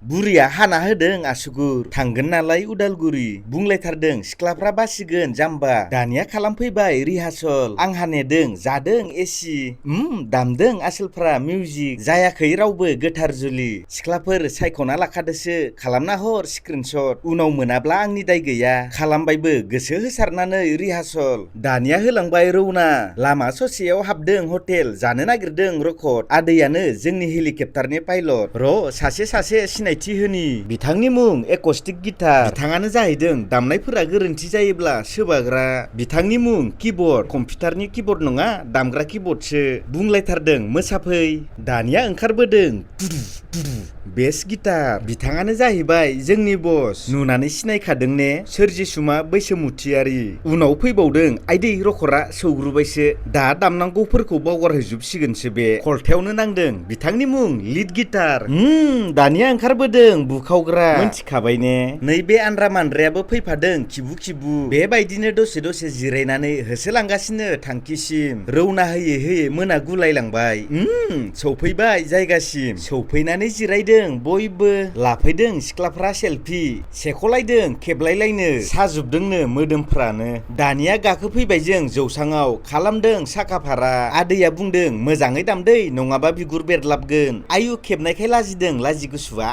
बुरिया हाना होदों आसुगुर थांगोन नालाय उदालगुरि बुंलायथारदों सिख्लाफ्रा बासिगोन जाम्बा दानिया खालामफैबाय रिहार्सल आंहा नेदों जादों एसि दामदों आसोलफ्रा मिउजिक जायाखै रावबो गोथार जुलि सिख्लाफोर सायख'ना लाखादोसो खालामना हर स्क्रिनशट उनाव मोनाब्ला आंनि दाय गैया खालामबायबो गोसो होसारनानै रिहार्सल दानिया होलांबाय रौना लामा ससेयाव हाबदों हटेल जानो नागिरदों रकट आदैयानो जोंनि हेलिकप्टारनि पाइलट र' सासे सिनायथि होनि बिथांनि मुं एकस्टिक गिटार बिथाङानो जाहैदों दामनायफोरा गोरोन्थि जायोब्ला सोबाग्रा बिथांनि मुं किबर्ड कम्पिउटारनि किबर्ड नङा दामग्रा किबर्डसो बुंलायथारदों मोसाफै दानिया ओंखारबोदों बेस गिटार बिथाङानो जाहैबाय जोंनि बस नुनानै सिनायखादों ने सोरजिसुमा बैसोमुथियारि उनाव फैबावदों आइदै रखरा सौग्रुबायसो दा दामनांगौफोरखौ बावगारहैजोबसिगोनसो बे खलथायावनो नांदों बिथांनि मुं लिड गिटार दानिया ओंखारबोदों बुखावग्रा मोनथिखाबाय ने नैबे आन्द्रा मान्द्रायाबो फैफादों खिबु बेबायदिनो दसे जिरायनानै होसोलांगासिनो थांखिसिम रौना होयै मोना गुलायलांबाय सौफैबाय जायगासिम सौफैनानै जिरायदों बयबो लाफैदों सिख्लाफ्रा सेलफि सेख'लायदों खेबलायलायनो साजुबदोंनो मोदोमफ्रानो दानिया गाखोफैबाय जों जौसाङाव खालामदों साखाफारा आदैया बुंदों मोजाङै दामदै नङाबा बिगुर बेरलाबगोन आयु खेबनायखाय लाजिदों लाजि गुसुआ